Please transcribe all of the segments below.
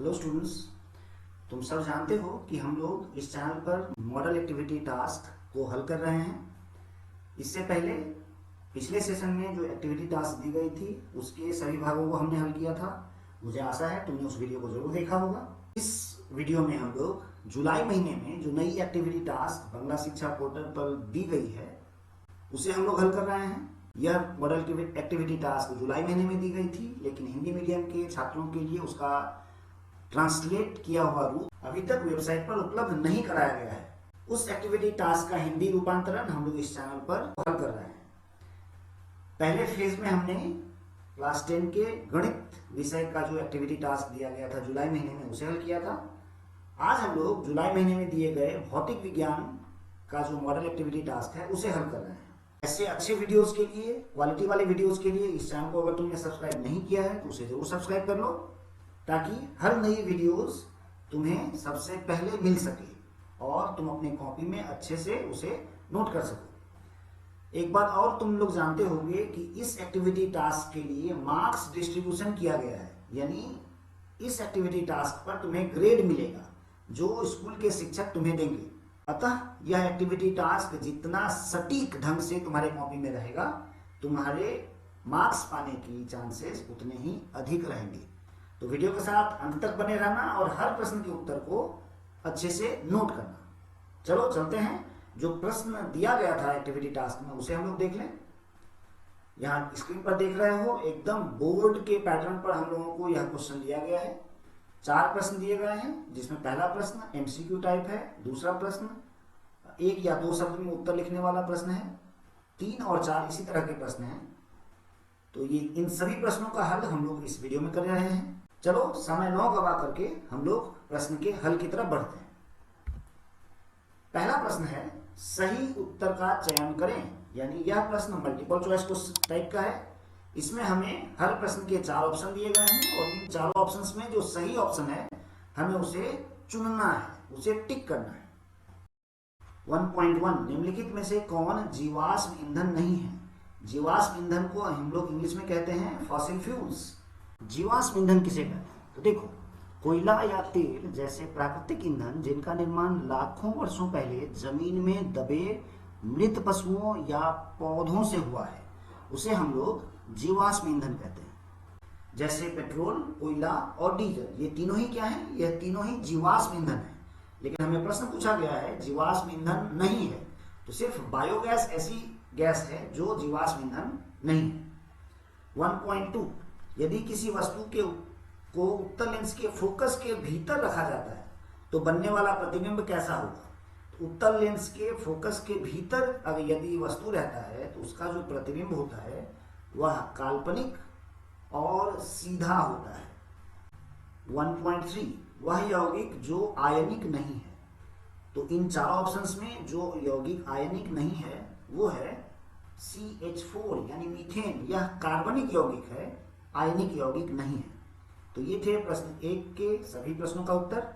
Hello students, तुम सब जानते हो कि हम लोग इस चैनल पर मॉडल एक्टिविटी टास्क को हल कर रहे हैं। इससे पहले पिछले सेशन में जो एक्टिविटी टास्क दी गई थी उसके सभी भागों को हमने हल किया था। मुझे आशा है तुमने उस वीडियो को जरूर देखा होगा। इस वीडियो में हम लोग जुलाई महीने में जो नई एक्टिविटी टास्क बांग्ला शिक्षा पोर्टल पर दी गई है उसे हम लोग हल कर रहे हैं। यह मॉडल एक्टिविटी टास्क जुलाई महीने में दी गई थी, लेकिन हिंदी मीडियम के छात्रों के लिए उसका ट्रांसलेट किया हुआ रूप अभी तक वेबसाइट पर उपलब्ध नहीं कराया गया है। उस एक्टिविटी टास्क का हिंदी रूपांतरण हम लोग इस चैनल पर हल कर रहे हैं। पहले फेज में हमने क्लास 10 के गणित विषय का जो एक्टिविटी टास्क दिया गया था जुलाई महीने में उसे हल किया था। आज हम लोग जुलाई महीने में दिए गए भौतिक विज्ञान का जो मॉडल एक्टिविटी टास्क है उसे हल कर रहे हैं। ऐसे अच्छे वीडियोस के लिए, क्वालिटी वाले वीडियोस के लिए इस चैनल को अगर तुमने सब्सक्राइब नहीं किया है तो उसे जरूर सब्सक्राइब कर लो, ताकि हर नई वीडियोस तुम्हें सबसे पहले मिल सके और तुम अपने कॉपी में अच्छे से उसे नोट कर सको। एक बात और तुम लोग जानते होंगे कि इस एक्टिविटी टास्क के लिए मार्क्स डिस्ट्रीब्यूशन किया गया है, यानी इस एक्टिविटी टास्क पर तुम्हें ग्रेड मिलेगा जो स्कूल के शिक्षक तुम्हें देंगे। अतः यह एक्टिविटी टास्क जितना सटीक ढंग से तुम्हारे कॉपी में रहेगा, तुम्हारे मार्क्स पाने की चांसेस उतने ही अधिक रहेंगे। तो वीडियो के साथ अंत तक बने रहना और हर प्रश्न के उत्तर को अच्छे से नोट करना। चलो चलते हैं। जो प्रश्न दिया गया था एक्टिविटी टास्क में उसे हम लोग देख लें। यहाँ स्क्रीन पर देख रहे हो, एकदम बोर्ड के पैटर्न पर हम लोगों को यह क्वेश्चन दिया गया है। 4 प्रश्न दिए गए हैं, जिसमें पहला प्रश्न एमसीक्यू टाइप है, दूसरा प्रश्न 1 या 2 शब्द में उत्तर लिखने वाला प्रश्न है, 3 और 4 इसी तरह के प्रश्न हैं। तो ये इन सभी प्रश्नों का हल हम लोग इस वीडियो में कर रहे हैं। चलो समय न गवा करके हम लोग प्रश्न के हल की तरफ बढ़ते हैं। पहला प्रश्न है, सही उत्तर का चयन करें। यानी यह प्रश्न मल्टीपल चॉइस टाइप का है। इसमें हमें हर प्रश्न के 4 ऑप्शन दिए गए हैं और इन 4 ऑप्शंस में जो सही ऑप्शन है हमें उसे चुनना है, उसे टिक करना है। 1.1 निम्नलिखित में से कौन जीवाश्म ईंधन नहीं है। जीवाश्म ईंधन को हम लोग इंग्लिश में कहते हैं फॉसिल फ्यूल्स। जीवाश्म ईंधन किसे कहते हैं? तो देखो, कोयला या तेल जैसे प्राकृतिक ईंधन जिनका निर्माण लाखों वर्षों पहले जमीन में दबे मृत पशुओं या पौधों से हुआ है, उसे हम लोग जीवाश्म ईंधन कहते हैं। जैसे पेट्रोल, कोयला और डीजल, ये तीनों ही क्या है? यह तीनों ही जीवाश्म ईंधन है। लेकिन हमें प्रश्न पूछा गया है जीवाश्म ईंधन नहीं है, तो सिर्फ बायोगैस ऐसी गैस है जो जीवाश्म ईंधन नहीं है। 1.2 यदि किसी वस्तु को उत्तल लेंस के फोकस के भीतर रखा जाता है तो बनने वाला प्रतिबिंब कैसा होगा? तो उत्तल लेंस के फोकस के भीतर अगर यदि वस्तु रहता है तो उसका जो प्रतिबिंब होता है वह काल्पनिक और सीधा होता है। 1.3 वह यौगिक जो आयनिक नहीं है। तो इन 4 ऑप्शंस में जो यौगिक आयनिक नहीं है वो है CH4 यानी मीथेन। यह कार्बनिक यौगिक है, आयनिक यौगिक नहीं है। तो ये थे प्रश्न 1 के सभी प्रश्नों का उत्तर।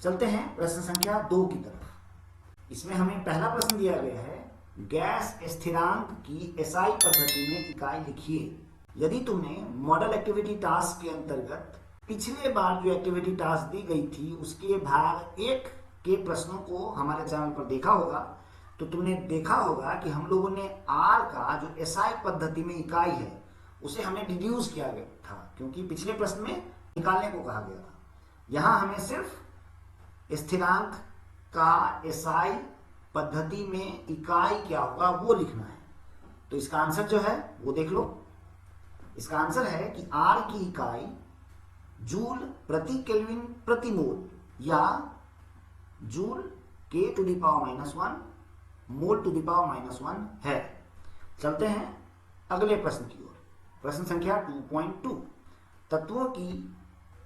चलते हैं प्रश्न संख्या 2 की तरफ। इसमें हमें पहला प्रश्न दिया गया है, गैस स्थिरांक की एसआई पद्धति में इकाई लिखिए। यदि तुमने मॉडल एक्टिविटी टास्क के अंतर्गत पिछले बार जो एक्टिविटी टास्क दी गई थी उसके भाग 1 के प्रश्नों को हमारे चैनल पर देखा होगा तो तुमने देखा होगा कि हम लोगों ने आर का जो एसआई पद्धति में इकाई है उसे हमें डिड्यूस किया गया था, क्योंकि पिछले प्रश्न में निकालने को कहा गया था। यहां हमें सिर्फ स्थिरांक का एसआई पद्धति में इकाई क्या होगा वो लिखना है। तो इसका आंसर जो है वो देख लो। इसका आंसर है कि आर की इकाई जूल प्रति केल्विन प्रति मोल या जूल K⁻⁻1 मोल (-1) है। चलते हैं अगले प्रश्न की ओर। प्रश्न संख्या 2.2 तत्वों की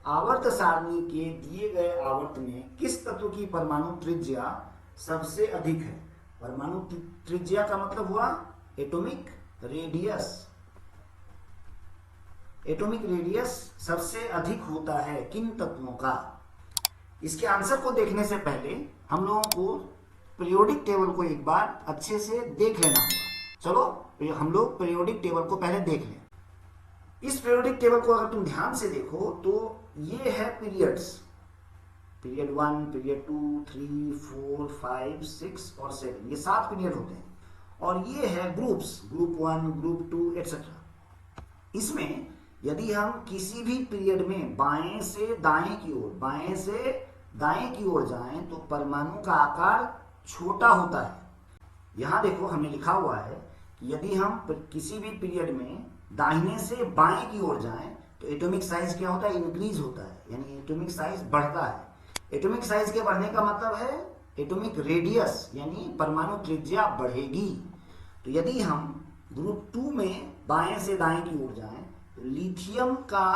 आवर्त सारणी के दिए गए आवर्त में किस तत्व की परमाणु त्रिज्या सबसे अधिक है? परमाणु त्रिज्या का मतलब हुआ एटॉमिक रेडियस। एटॉमिक रेडियस सबसे अधिक होता है किन तत्वों का? इसके आंसर को देखने से पहले हम लोगों को पीरियोडिक टेबल को एक बार अच्छे से देख लेना होगा। चलो हम लोग पीरियोडिक टेबल को पहले देख लें। इस पीरियोडिक टेबल को अगर तुम ध्यान से देखो तो ये है पीरियड्स, पीरियड 1, पीरियड 2, 3, 4, 5, 6 और 7, ये 7 पीरियड होते हैं। और ये है ग्रुप्स, ग्रुप 1, ग्रुप 2 एटसेट्रा। इसमें यदि हम किसी भी पीरियड में बाएं से दाएं की ओर, बाएं से दाएं की ओर जाएं तो परमाणु का आकार छोटा होता है। यहां देखो हमने लिखा हुआ है कि यदि हम किसी भी पीरियड में दाहिने से बाएं की ओर जाएं तो एटॉमिक साइज क्या होता है, इंक्रीज होता है, यानी एटॉमिक साइज बढ़ता है। एटॉमिक साइज के बढ़ने का मतलब है एटॉमिक रेडियस, यानी परमाणु त्रिज्या बढ़ेगी। तो यदि हम ग्रुप 2 में बाएं से दाएं की ओर जाएं तो लिथियम का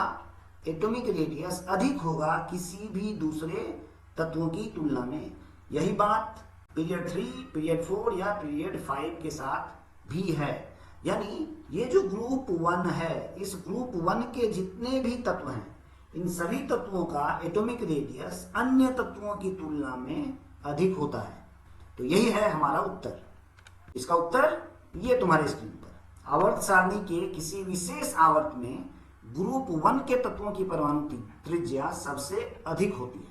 एटॉमिक रेडियस अधिक होगा किसी भी दूसरे तत्वों की तुलना में। यही बात पीरियड 3, पीरियड 4 या पीरियड 5 के साथ भी है। यानी ये जो ग्रुप 1 है, इस ग्रुप 1 के जितने भी तत्व हैं, इन सभी तत्वों का एटॉमिक रेडियस अन्य तत्वों की तुलना में अधिक होता है। तो यही है हमारा उत्तर। इसका उत्तर ये तुम्हारे स्क्रीन पर। आवर्त सारणी के किसी विशेष आवर्त में ग्रुप 1 के तत्वों की परमाणु त्रिज्या सबसे अधिक होती है।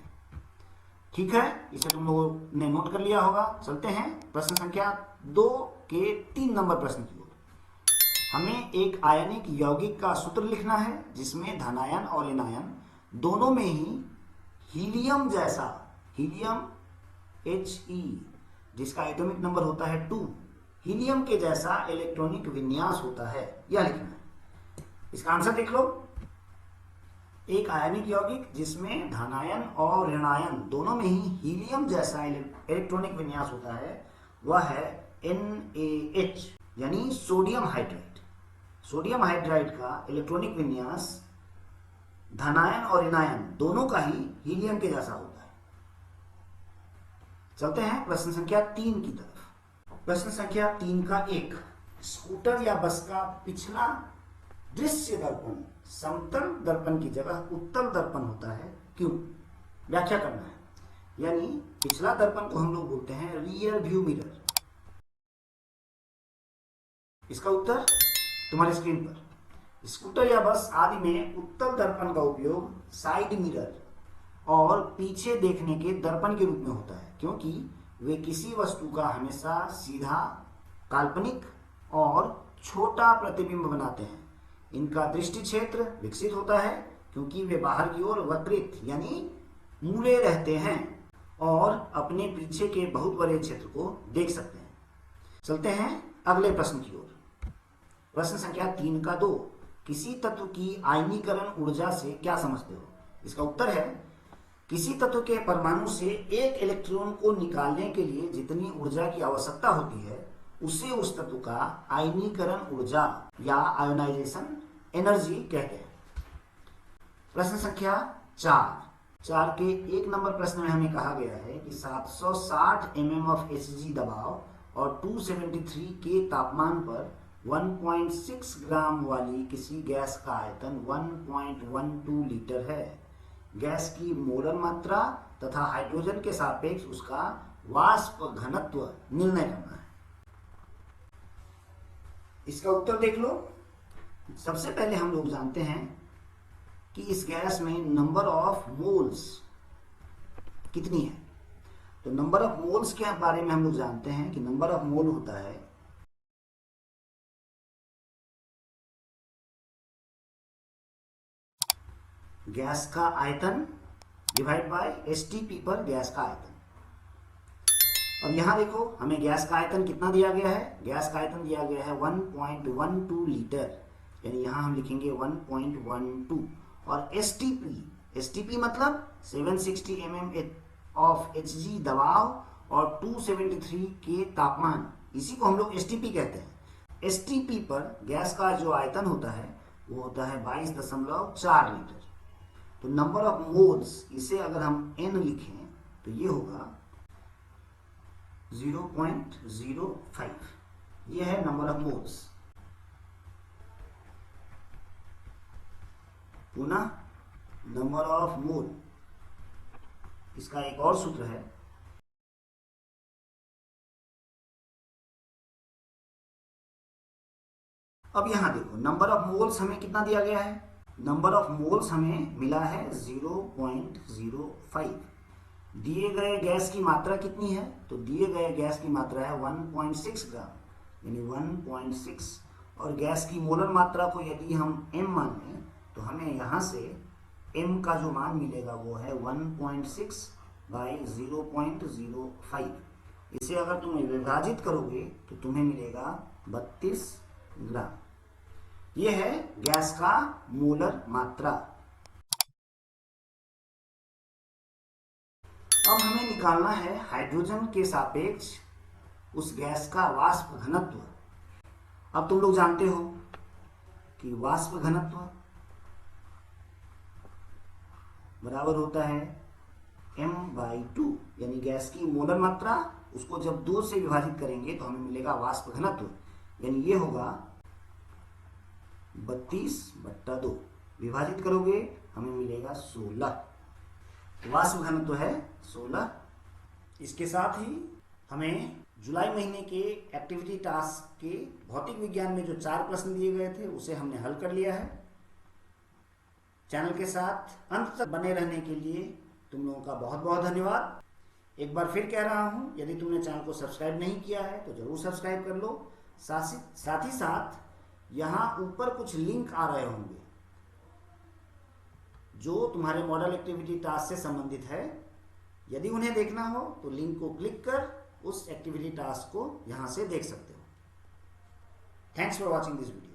ठीक है, इसे तुम लोगों ने नोट कर लिया होगा। चलते हैं प्रश्न संख्या 2 के 3 नंबर प्रश्न की ओर। हमें एक आयनिक यौगिक का सूत्र लिखना है जिसमें धनायन और ऋणायन दोनों में ही हीलियम जैसा, हीलियम He, जिसका एटॉमिक नंबर होता है 2, हीलियम के जैसा इलेक्ट्रॉनिक विन्यास होता है, यह लिखना है। इसका आंसर देख लो। एक आयनिक यौगिक जिसमें धनायन और ऋणायन दोनों में ही हीलियम जैसा इलेक्ट्रॉनिक विन्यास होता है वह है NaH, यानी सोडियम हाइड्राइड। सोडियम हाइड्राइड का इलेक्ट्रॉनिक विन्यास धनायन और ऋणायन दोनों का ही हीलियम के जैसा होता है। चलते हैं प्रश्न संख्या 3 की तरफ। प्रश्न संख्या 3 का 1, स्कूटर या बस का पिछला दृश्य दर्पण समतल दर्पण की जगह उत्तल दर्पण होता है, क्यों? व्याख्या करना है। यानी पिछला दर्पण को हम लोग बोलते हैं रियर व्यू मिरर। इसका उत्तर तुम्हारे स्क्रीन पर। स्कूटर या बस आदि में उत्तल दर्पण का उपयोग साइड मिरर और पीछे देखने के दर्पण के रूप में होता है, क्योंकि वे किसी वस्तु का हमेशा सीधा, काल्पनिक और छोटा प्रतिबिंब बनाते हैं। इनका दृष्टि क्षेत्र विकसित होता है क्योंकि वे बाहर की ओर वक्रित यानी मुड़े रहते हैं और अपने पीछे के बहुत बड़े क्षेत्र को देख सकते हैं। चलते हैं अगले प्रश्न की ओर। प्रश्न संख्या 3 का 2, किसी तत्व की आयनीकरण ऊर्जा से क्या समझते हो? इसका उत्तर है किसी तत्व के परमाणु से एक इलेक्ट्रॉन को निकालने के लिए जितनी ऊर्जा की आवश्यकता होती है उसे उस तत्व का आयनीकरण ऊर्जा या आयोनाइजेशन एनर्जी कहते हैं। प्रश्न संख्या 4 के 1 नंबर प्रश्न में हमें कहा गया है कि 760 mm ऑफ Hg दबाव और 273 के तापमान पर 1.6 ग्राम वाली किसी गैस का आयतन 1.12 लीटर है। गैस की मोलर मात्रा तथा हाइड्रोजन के सापेक्ष उसका वाष्प घनत्व निर्णय करना है। इसका उत्तर देख लो। सबसे पहले हम लोग जानते हैं कि इस गैस में नंबर ऑफ मोल्स कितनी है। तो नंबर ऑफ मोल्स के बारे में हम लोग जानते हैं कि नंबर ऑफ मोल होता है गैस का आयतन डिवाइड बाय STP पर गैस का आयतन। अब यहां देखो हमें गैस का आयतन कितना दिया गया है। गैस का आयतन दिया गया है 1.12 लीटर, यानी यहां हम लिखेंगे 1.12। और STP मतलब 760 mm ऑफ Hg दबाव और 273 के तापमान, इसी को हम लोग STP कहते हैं। STP पर गैस का जो आयतन होता है वो होता है 22.4 लीटर। तो नंबर ऑफ मोल्स, इसे अगर हम N लिखें तो ये होगा 0.05। ये है नंबर ऑफ मोल्स। पुनः नंबर ऑफ मोल, इसका एक और सूत्र है अब यहां देखो नंबर ऑफ मोल्स हमें कितना दिया गया है नंबर ऑफ मोल्स हमें मिला है 0.05। दिए गए गैस की मात्रा कितनी है? तो दिए गए गैस की मात्रा है 1.6 ग्राम, यानी 1.6। और गैस की मोलर मात्रा को यदि हम m मान लें तो हमें यहाँ से m का जो मान मिलेगा वो है 1.6 बाई 0.05। इसे अगर तुम विभाजित करोगे तो तुम्हें मिलेगा 32 ग्राम। यह है गैस का मोलर मात्रा। अब हमें निकालना है हाइड्रोजन के सापेक्ष उस गैस का वाष्प घनत्व। अब तुम लोग जानते हो कि वाष्प घनत्व बराबर होता है m/2, यानी गैस की मोलर मात्रा, उसको जब 2 से विभाजित करेंगे तो हमें मिलेगा वाष्प घनत्व, यानी ये होगा 32/2। विभाजित करोगे हमें मिलेगा 16। वाष्प घनत्व है 16। इसके साथ ही हमें जुलाई महीने के एक्टिविटी टास्क के भौतिक विज्ञान में जो 4 प्रश्न दिए गए थे उसे हमने हल कर लिया है। चैनल के साथ अंत तक बने रहने के लिए तुम लोगों का बहुत बहुत धन्यवाद। एक बार फिर कह रहा हूं, यदि तुमने चैनल को सब्सक्राइब नहीं किया है तो जरूर सब्सक्राइब कर लो। साथ ही साथ यहाँ ऊपर कुछ लिंक आ रहे होंगे जो तुम्हारे मॉडल एक्टिविटी टास्क से संबंधित है। यदि उन्हें देखना हो तो लिंक को क्लिक कर उस एक्टिविटी टास्क को यहाँ से देख सकते हो। Thanks for watching this video.